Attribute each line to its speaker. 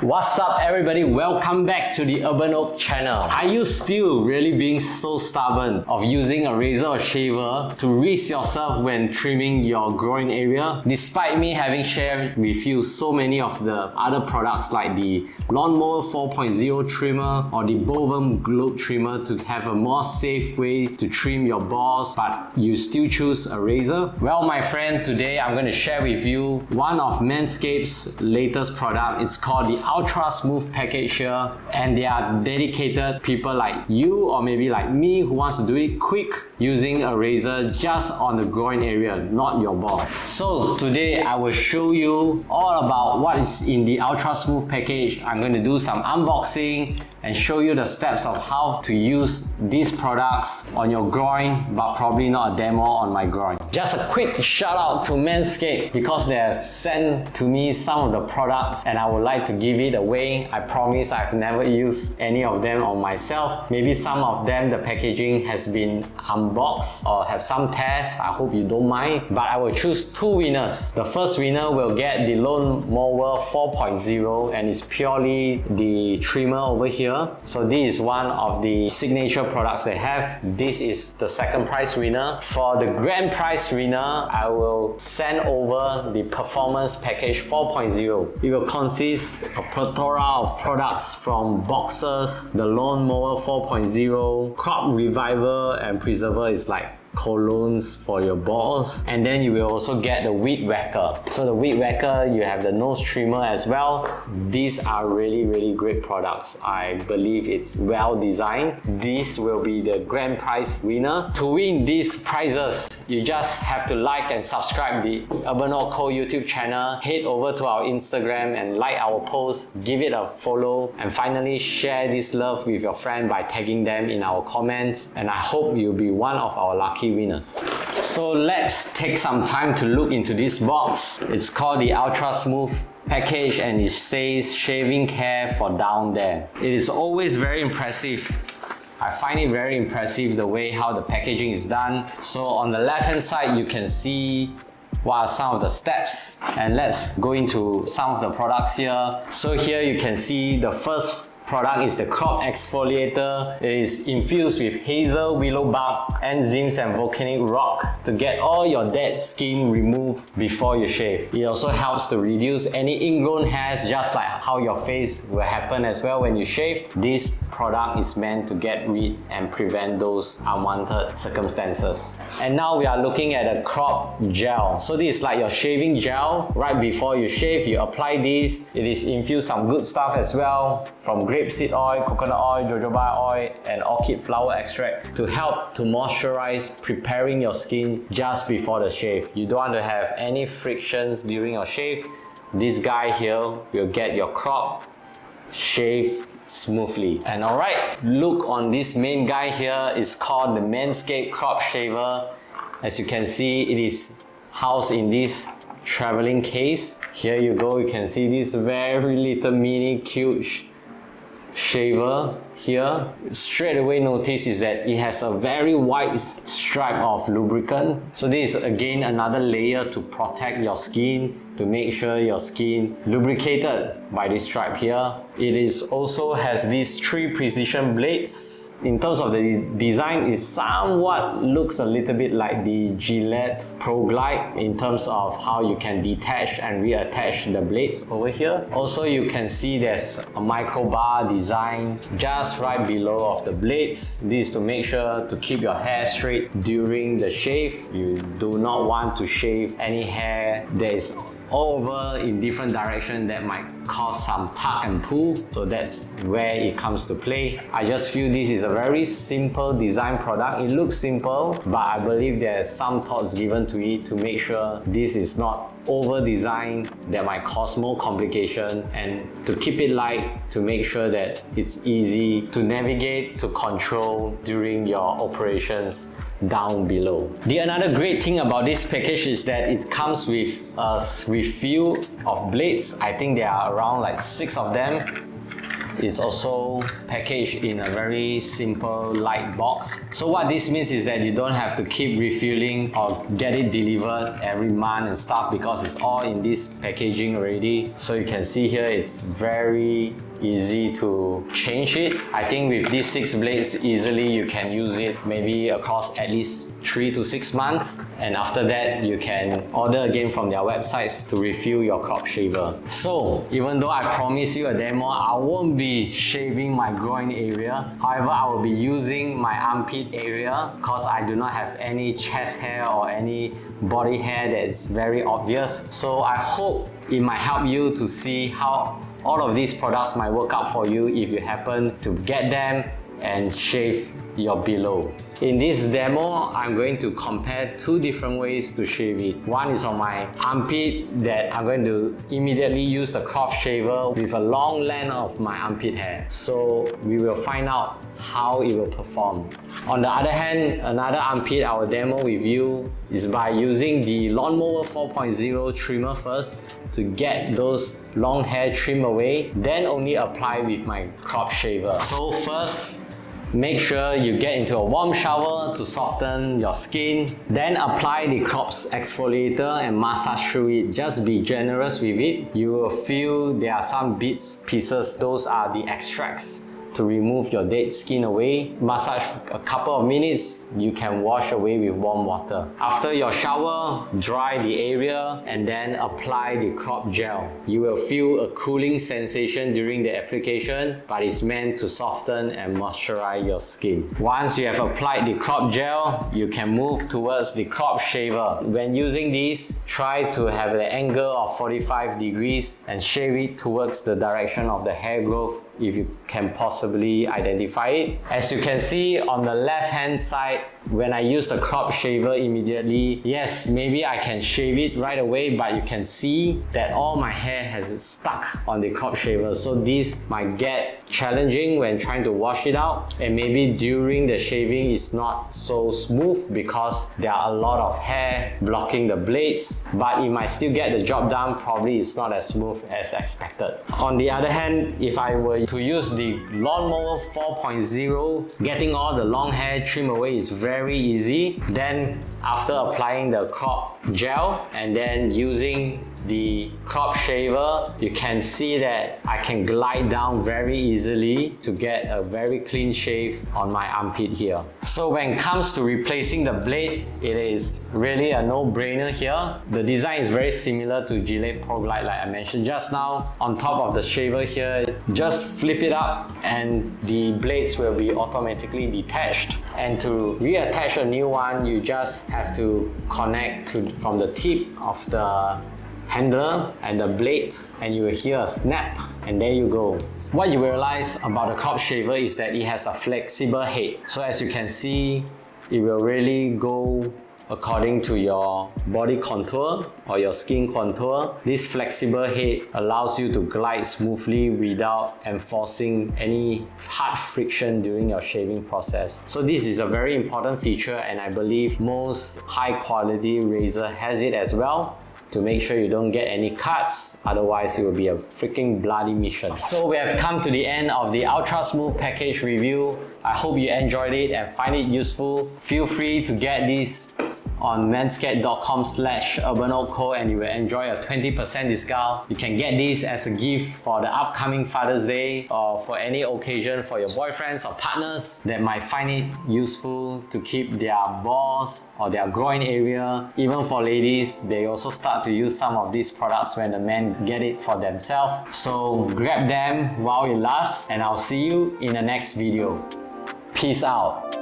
Speaker 1: What's up everybody, welcome back to the Urban Oak channel. Are you still really being so stubborn of using a razor or shaver to risk yourself when trimming your groin area? Despite me having shared with you so many of the other products like the Lawn Mower 4.0 trimmer or the Bovem globe trimmer to have a more safe way to trim your balls, but you still choose a razor? Well my friend, today I'm going to share with you one of Manscaped's latest product. It's called the Ultra Smooth package here, and they are dedicated people like you or maybe like me who wants to do it quick using a razor just on the groin area, not your ball. So today I will show you all about what is in the Ultra Smooth package. I'm going to do some unboxing and show you the steps of how to use these products on your groin, but probably not a demo on my groin. Just a quick shout out to Manscaped because they have sent to me some of the products and I would like to give it away. I promise I've never used any of them on myself. Maybe some of them the packaging has been unboxed or have some tests. I hope you don't mind, but I will choose two winners. The first winner will get the Lawn Mower 4.0 and it's purely the trimmer over here. So this is one of the signature products they have. This is the second prize winner. For the grand prize winner, I will send over the Performance Package 4.0. It will consist of a plethora of products from boxers, the Lawn Mower 4.0, Crop Reviver and Preserver is like colognes for your balls, and then you will also get the weed whacker. So the weed whacker, you have the nose trimmer as well. These are really great products. I believe it's well designed. This will be the grand prize winner. To win these prizes, you just have to like and subscribe the Urban Oak Co YouTube channel, head over to our Instagram and like our post, give it a follow, and finally share this love with your friend by tagging them in our comments, and I hope you'll be one of our lucky winners. So let's take some time to look into this box. It's called the Ultra Smooth package and it says shaving care for down there. It is always very impressive. I find it very impressive the way how the packaging is done. So on the left hand side you can see what are some of the steps, and let's go into some of the products here. So here you can see the first product is the Crop Exfoliator. It is infused with hazel, willow bark, enzymes and volcanic rock to get all your dead skin removed before you shave. It also helps to reduce any ingrown hairs, just like how your face will happen as well when you shave. This product is meant to get rid and prevent those unwanted circumstances. And now we are looking at a crop gel. So this is like your shaving gel. Right before you shave, you apply this. It is infused some good stuff as well, from grapeseed oil, coconut oil, jojoba oil, and orchid flower extract to help to moisturize, preparing your skin just before the shave. You don't want to have any frictions during your shave. This guy here will get your crop shaved smoothly. And alright, look on this main guy here. It's called the Manscaped Crop Shaver. As you can see, it is housed in this traveling case. Here you go, you can see this very little mini cute shaver here. Straight away notice is that it has a very wide stripe of lubricant. So this is again another layer to protect your skin, to make sure your skin lubricated by this stripe here. It is also has these 3 precision blades. In terms of the design, it somewhat looks a little bit like the Gillette Pro Glide in terms of how you can detach and reattach the blades over here. Also, you can see there's a micro bar design just right below of the blades. This is to make sure to keep your hair straight during the shave. You do not want to shave any hair that is all over in different direction that might cause some tug and pull. So that's where it comes to play. I just feel this is a very simple design product. It looks simple, but I believe there's some thoughts given to it to make sure this is not over designed that might cause more complication, and to keep it light to make sure that it's easy to navigate, to control during your operations down below. The another great thing about this package is that it comes with a refill of blades. I think there are around like 6 of them. It's also packaged in a very simple light box. So what this means is that you don't have to keep refilling or get it delivered every month and stuff, because it's all in this packaging already. So you can see here it's very easy to change it. I think with these 6 blades, easily you can use it maybe across at least 3 to 6 months, and after that you can order again from their websites to refill your crop shaver. So even though I promise you a demo, I won't be shaving my groin area. However, I will be using my armpit area because I do not have any chest hair or any body hair that's very obvious. So I hope it might help you to see how all of these products might work out for you if you happen to get them and shave your below. In this demo, I'm going to compare 2 different ways to shave it. One is on my armpit, that I'm going to immediately use the crop shaver with a long length of my armpit hair. So we will find out how it will perform. On the other hand, another armpit I will demo with you is by using the Lawn Mower 4.0 trimmer first to get those long hair trimmed away, then only apply with my crop shaver. So first, make sure you get into a warm shower to soften your skin. Then apply the crop's exfoliator and massage through it. Just be generous with it. You will feel there are some bits, pieces. Those are the extracts to remove your dead skin away. Massage a couple of minutes, you can wash away with warm water. After your shower, dry the area and then apply the crop gel. You will feel a cooling sensation during the application, but it's meant to soften and moisturize your skin. Once you have applied the crop gel, you can move towards the crop shaver. When using these, try to have an angle of 45 degrees and shave it towards the direction of the hair growth if you can possibly identify it. As you can see on the left hand side, when I use the crop shaver immediately, yes, maybe I can shave it right away, but you can see that all my hair has stuck on the crop shaver. So this might get challenging when trying to wash it out, and maybe during the shaving it's not so smooth because there are a lot of hair blocking the blades, but it might still get the job done. Probably it's not as smooth as expected. On the other hand, if I were to use the Lawn Mower 4.0, getting all the long hair trimmed away is very easy. Then after applying the crop gel and then using the crop shaver, you can see that I can glide down very easily to get a very clean shave on my armpit here. So when it comes to replacing the blade, it is really a no-brainer here. The design is very similar to Gillette Pro Glide like I mentioned just now. On top of the shaver here, just flip it up and the blades will be automatically detached. And to reattach a new one, you just have to connect from the tip of the handle and the blade, and you will hear a snap, and there you go. What you realize about the crop shaver is that it has a flexible head. So as you can see, it will really go according to your body contour or your skin contour. This flexible head allows you to glide smoothly without enforcing any hard friction during your shaving process. So this is a very important feature, and I believe most high quality razor has it as well, to make sure you don't get any cuts, otherwise it will be a freaking bloody mission. So we have come to the end of the Ultra Smooth package review. I hope you enjoyed it and find it useful. Feel free to get this on manscape.com/urbanoakco and you will enjoy a 20% discount. You can get this as a gift for the upcoming Father's Day or for any occasion for your boyfriends or partners that might find it useful to keep their balls or their groin area. Even for ladies, they also start to use some of these products when the men get it for themselves. So grab them while it lasts, and I'll see you in the next video. Peace out.